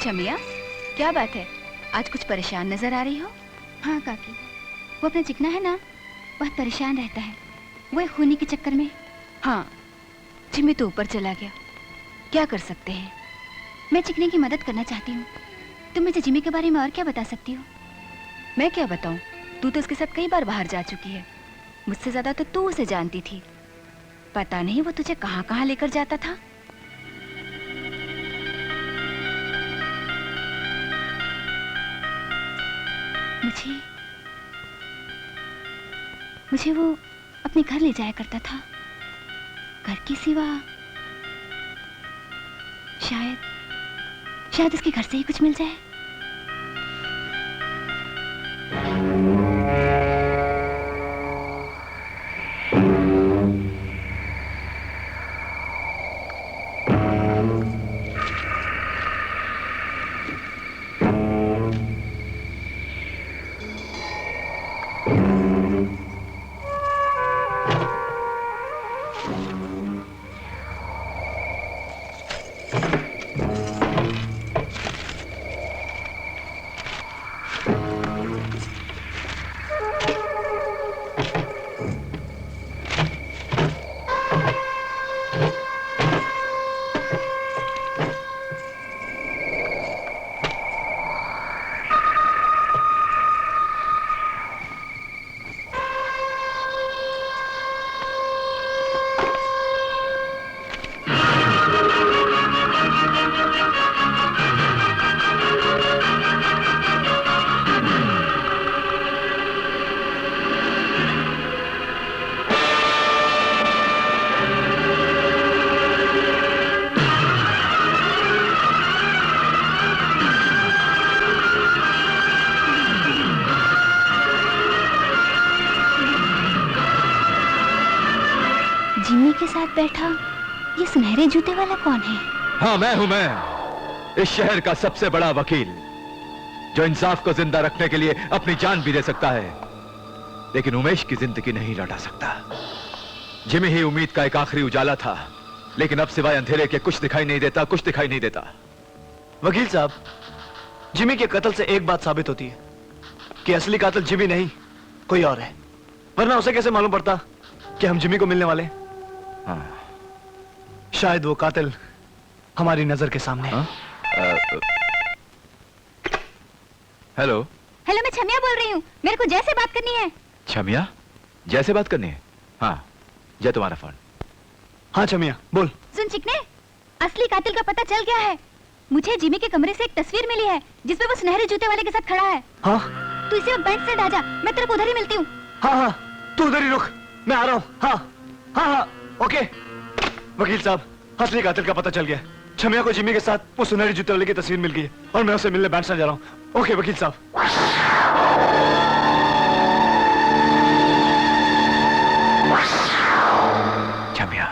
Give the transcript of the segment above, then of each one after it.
छमिया, क्या बात है? आज कुछ परेशान नजर आ रही हो? हाँ काकी, वो अपना चिकना है ना, बहुत परेशान रहता है। वो खूनी के चक्कर में। हाँ, जिमी तो ऊपर चला गया, क्या कर सकते हैं? मैं चिकने की मदद करना चाहती हूँ। तुम मुझे जिमी के बारे में और क्या बता सकती हो? मैं क्या बताऊँ? तू तो उसके साथ कई बार बाहर जा चुकी है। मुझसे ज्यादा तो तू उसे जानती थी। पता नहीं वो तुझे कहाँ कहाँ लेकर जाता था। मुझे वो अपने घर ले जाया करता था। घर के सिवा शायद उसके घर से ही कुछ मिल जाए। जिमी के साथ बैठा ये सुनहरे जूते वाला कौन है? हाँ, मैं हूं। मैं इस शहर का सबसे बड़ा वकील, जो इंसाफ को जिंदा रखने के लिए अपनी जान भी दे सकता है, लेकिन उमेश की जिंदगी नहीं लौटा सकता। जिमी ही उम्मीद का एक आखिरी उजाला था, लेकिन अब सिवाय अंधेरे के कुछ दिखाई नहीं देता, कुछ दिखाई नहीं देता। वकील साहब, जिमी के कत्ल से एक बात साबित होती है कि असली कातिल जिमी नहीं, कोई और है। वरना उसे कैसे मालूम पड़ता कि हम जिमी को मिलने वाले? हाँ। शायद वो कातिल हमारी नजर के सामने है। हेलो। हेलो, मैं छमिया बोल रही हूँ। मेरे को जैसे बात करनी है। छमिया, जैसे बात करनी है? हाँ, जय तुम्हारा फोन। हाँ छमिया, बोल। सुन चिकने, असली कातिल का पता चल गया है। मुझे जिमी के कमरे से एक तस्वीर मिली है जिसमें वो सुनहरे जूते वाले के साथ खड़ा है। हाँ? तू इसी वक्त बैंक से आ जा, मैं तेरे को उधर ही मिलती हूँ। हाँ हाँ, तू उधर ही रुक, मैं आ रहा हूँ। हाँ हाँ हाँ, ओके। वकील साहब, असली कातिल का पता चल गया। छमिया को जिमी के साथ वो सुनहरे जूते वाले की तस्वीर मिल गई है और मैं उसे मिलने बैंक से जा रहा हूँ। ओके वकील साहब। छमिया,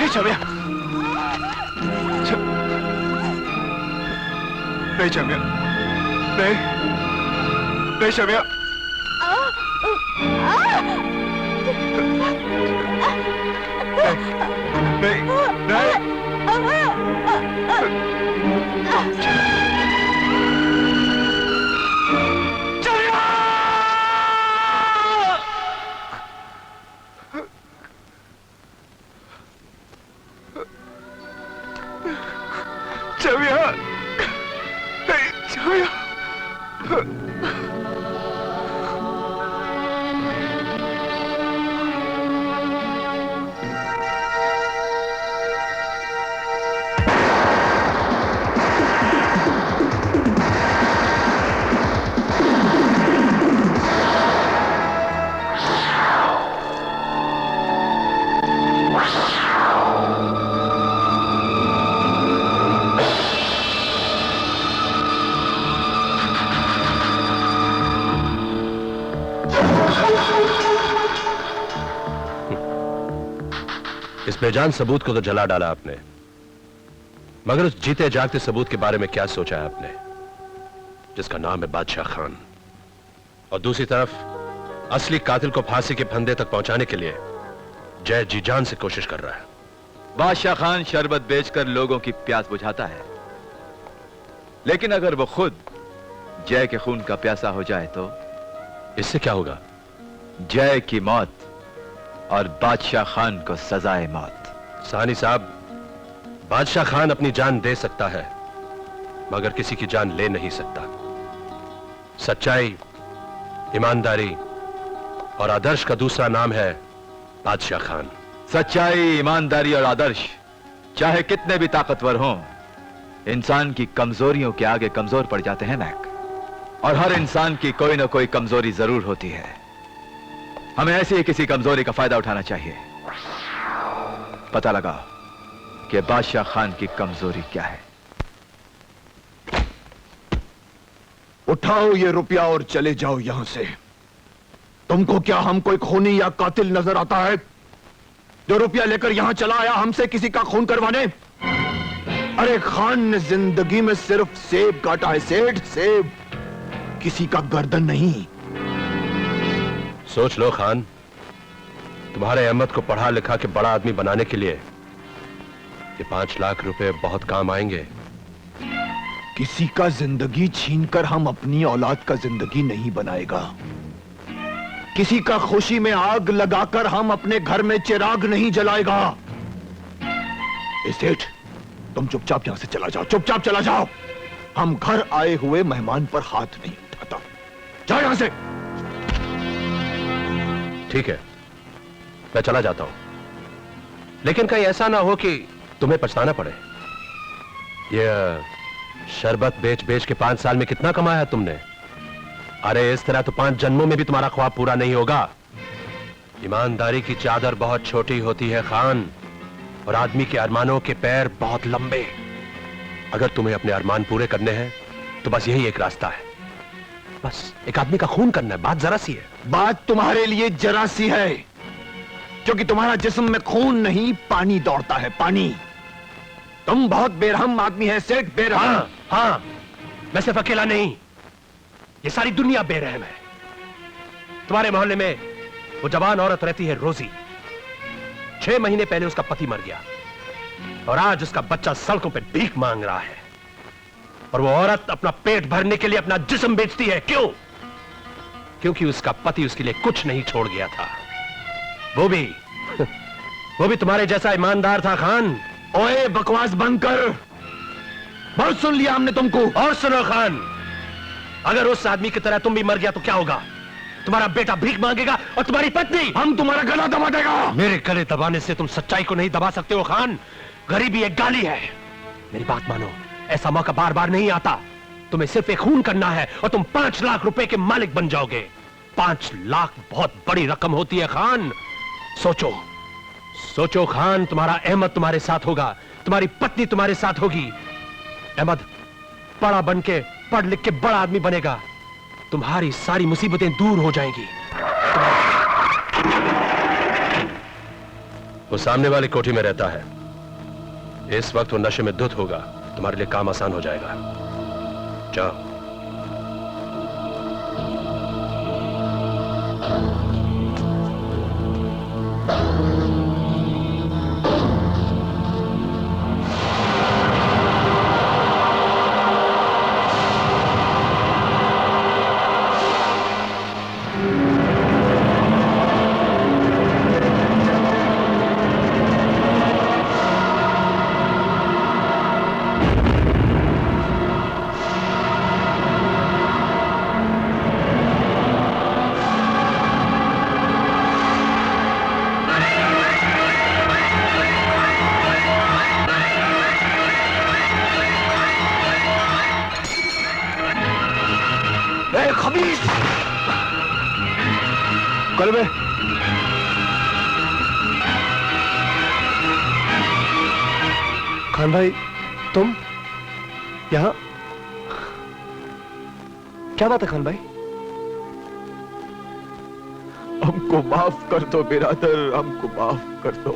नहीं छमिया, नहीं छमिया, नहीं, नहीं छमिया, नहीं, नहीं, छमिया, नहीं, छमिया। इस बेजान सबूत को तो जला डाला आपने, मगर उस जीते जागते सबूत के बारे में क्या सोचा है आपने, जिसका नाम है बादशाह खान? और दूसरी तरफ असली कातिल को फांसी के फंदे तक पहुंचाने के लिए जय जी जान से कोशिश कर रहा है। बादशाह खान शरबत बेचकर लोगों की प्यास बुझाता है, लेकिन अगर वो खुद जय के खून का प्यासा हो जाए तो इससे क्या होगा? जय की मौत और बादशाह खान को सजाए मौत। सानी साहब, बादशाह खान अपनी जान दे सकता है मगर किसी की जान ले नहीं सकता। सच्चाई, ईमानदारी और आदर्श का दूसरा नाम है बादशाह खान। सच्चाई, ईमानदारी और आदर्श चाहे कितने भी ताकतवर हों, इंसान की कमजोरियों के आगे कमजोर पड़ जाते हैं मैक। और हर इंसान की कोई ना कोई कमजोरी जरूर होती है। हमें ऐसी ही किसी कमजोरी का फायदा उठाना चाहिए। पता लगाओ कि बादशाह खान की कमजोरी क्या है। उठाओ ये रुपया और चले जाओ यहां से। तुमको क्या हम कोई खूनी या कातिल नजर आता है जो रुपया लेकर यहां चला आया हमसे किसी का खून करवाने? अरे खान ने जिंदगी में सिर्फ सेब काटा है, सेठ, सेब, किसी का गर्दन नहीं। सोच लो खान, तुम्हारे अहमद को पढ़ा लिखा के बड़ा आदमी बनाने के लिए ये 5 लाख रुपए बहुत काम आएंगे। किसी का जिंदगी छीनकर हम अपनी औलाद का जिंदगी नहीं बनाएगा। किसी का खुशी में आग लगाकर हम अपने घर में चिराग नहीं जलाएगा। ए सेठ, तुम चुपचाप यहां से चला जाओ, चुपचाप चला जाओ। हम घर आए हुए मेहमान पर हाथ नहीं उठाता। जाओ यहां से। ठीक है, मैं चला जाता हूं, लेकिन कहीं ऐसा ना हो कि तुम्हें पछताना पड़े। यह शरबत बेच बेच के 5 साल में कितना कमाया तुमने? अरे इस तरह तो 5 जन्मों में भी तुम्हारा ख्वाब पूरा नहीं होगा। ईमानदारी की चादर बहुत छोटी होती है खान, और आदमी के अरमानों के पैर बहुत लंबे। अगर तुम्हें अपने अरमान पूरे करने हैं तो बस यही एक रास्ता है, बस एक आदमी का खून करना है। बात जरा सी है। बात तुम्हारे लिए जरा सी है, क्योंकि तुम्हारा जिस्म में खून नहीं पानी दौड़ता है, पानी। तुम बहुत बेरहम आदमी है सेठ, बेरहम। हाँ, मैं सिर्फ अकेला नहीं, ये सारी दुनिया बेरहम है। तुम्हारे मोहल्ले में वो जवान औरत रहती है रोजी। 6 महीने पहले उसका पति मर गया और आज उसका बच्चा सड़कों पे भीख मांग रहा है, और वो औरत अपना पेट भरने के लिए अपना जिस्म बेचती है। क्यों? क्योंकि उसका पति उसके लिए कुछ नहीं छोड़ गया था। वो भी तुम्हारे जैसा ईमानदार था खान। ओए बकवास बंद कर, बहुत सुन लिया हमने तुमको। और सुनो खान, अगर उस आदमी की तरह तुम भी मर गया तो क्या होगा? तुम्हारा बेटा भीख मांगेगा और तुम्हारी पत्नी हम तुम्हारा गला दबा देगा। मेरे गले दबाने से तुम सच्चाई को नहीं दबा सकते हो खान। गरीबी एक गाली है। मेरी बात मानो, ऐसा मौका बार बार नहीं आता। तुम्हें सिर्फ एक खून करना है और तुम 5 लाख रुपए के मालिक बन जाओगे। 5 लाख बहुत बड़ी रकम होती है खान। सोचो सोचो खान, तुम्हारा अहमद तुम्हारे साथ होगा, तुम्हारी पत्नी तुम्हारे साथ होगी। अहमद बड़ा बन के पढ़ लिख के बड़ा आदमी बनेगा, तुम्हारी सारी मुसीबतें दूर हो जाएंगी। वो सामने वाली कोठी में रहता है, इस वक्त वो नशे में धुत होगा, तुम्हारे लिए काम आसान हो जाएगा। जाओ। कलबे, खान भाई तुम यहां? क्या बात है खान भाई? हमको माफ कर दो बिरादर, हमको माफ कर दो।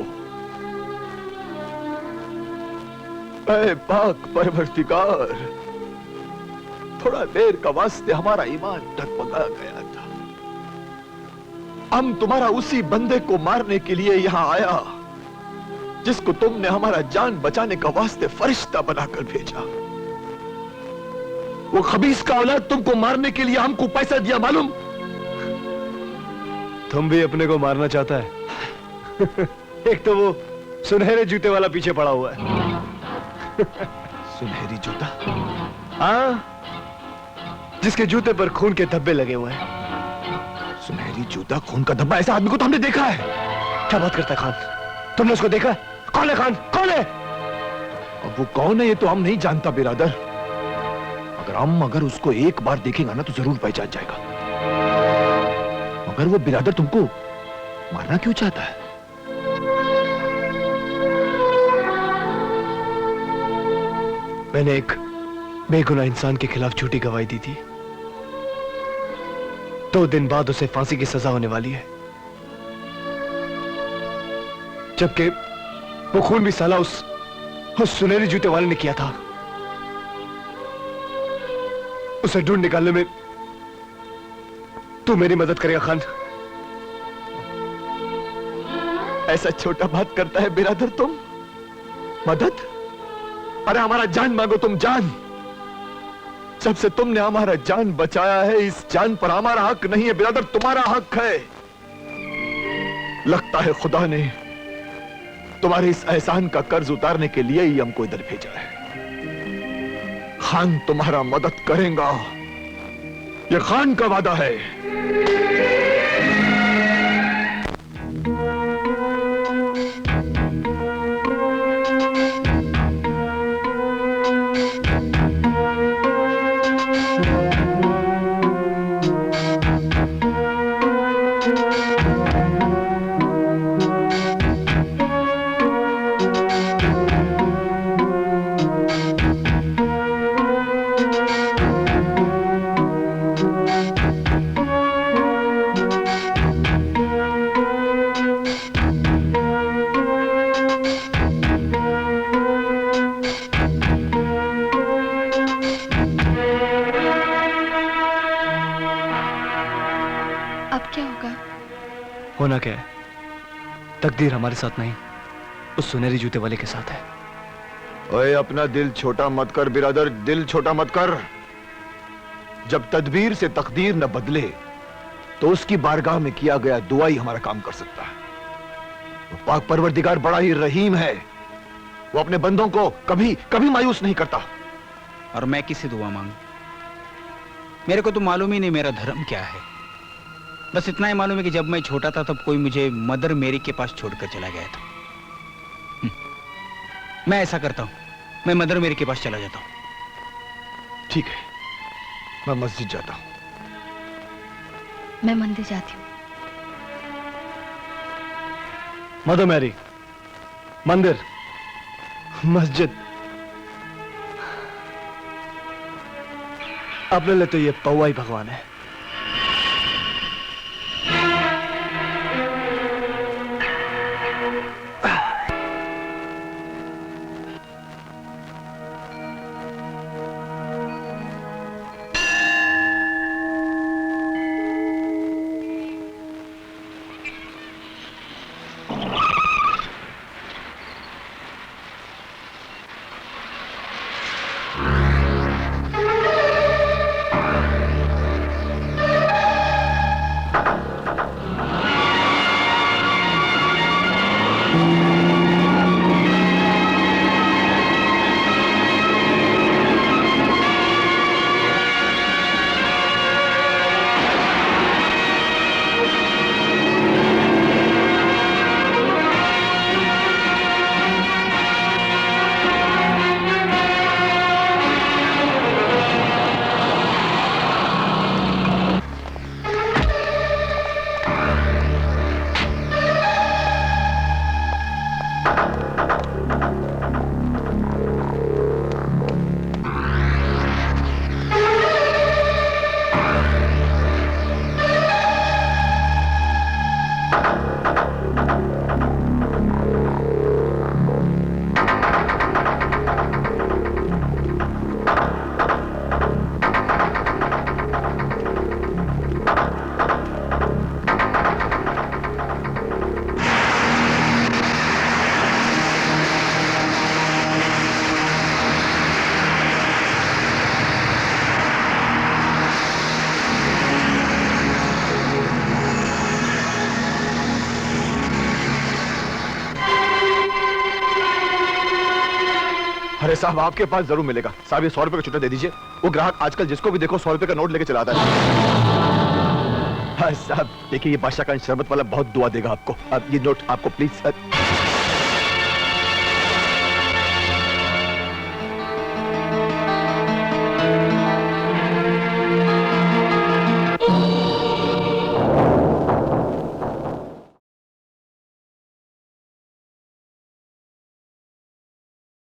ऐ पाक परवरदिगार, थोड़ा देर का वास्ते हमारा ईमान डगमगा गया था। हम तुम्हारा उसी बंदे को मारने के लिए यहां आया जिसको तुमने हमारा जान बचाने का वास्ते फरिश्ता बनाकर भेजा। वो खबीस का औलाद तुमको मारने के लिए हमको पैसा दिया, मालूम? तुम भी अपने को मारना चाहता है? एक तो वो सुनहरे जूते वाला पीछे पड़ा हुआ है। सुनहरी जूता? हाँ, जिसके जूते पर खून के धब्बे लगे हुए हैं। सुनहरी जूता, खून का धब्बा? ऐसा आदमी को तो हमने देखा है। क्या बात करता है खान? तुमने उसको देखा? कौन है खान? कौन है? अब वो कौन है ये तो हम नहीं जानता बिरादर। अगर उसको एक बार देखेगा ना तो जरूर पहचान जाएगा। मगर वो बिरादर तुमको मारना क्यों चाहता है? मैंने एक बेगुनाह इंसान के खिलाफ झूठी गवाही दी थी। 2 दिन बाद उसे फांसी की सजा होने वाली है, जबकि वो खून भी साला उस सुनहरी जूते वाले ने किया था। उसे ढूंढ निकालने में तू मेरी मदद करेगा खान? ऐसा छोटा बात करता है बिरादर तुम? मदद? अरे हमारा जान मांगो तुम, जान। जब से तुमने हमारा जान बचाया है, इस जान पर हमारा हक नहीं है बिरादर, तुम्हारा हक है। लगता है खुदा ने तुम्हारे इस एहसान का कर्ज उतारने के लिए ही हमको इधर भेजा है। खान तुम्हारा मदद करेगा, ये खान का वादा है। होना क्या है? तकदीर हमारे साथ नहीं, उस सुनहरी जूते वाले के साथ है। ओए अपना दिल छोटा मत कर बिरादर, दिल छोटा मत कर। जब तदबीर से तकदीर न बदले तो उसकी बारगाह में किया गया दुआ ही हमारा काम कर सकता है। वो पाक परवरदिगार बड़ा ही रहीम है, वो अपने बंदों को कभी कभी मायूस नहीं करता। और मैं किसी दुआ मांगू? मेरे को तो मालूम ही नहीं मेरा धर्म क्या है। बस इतना ही मालूम है कि जब मैं छोटा था तब कोई मुझे मदर मेरी के पास छोड़कर चला गया था। मैं ऐसा करता हूं, मैं मदर मेरी के पास चला जाता हूं। ठीक है, मैं मस्जिद जाता हूं। मैं मंदिर जाती हूँ। मदर मैरी, मंदिर, मस्जिद, अपने लिए तो ये पौवा ही भगवान है। अरे साहब आपके पास जरूर मिलेगा। साहब ये 100 रुपए का छुट्टा दे दीजिए। वो ग्राहक आजकल जिसको भी देखो 100 रुपए का नोट लेके चला आता है। हाँ साहब देखिए, ये बादशाह का शरबत वाला बहुत दुआ देगा आपको। अब ये नोट आपको प्लीज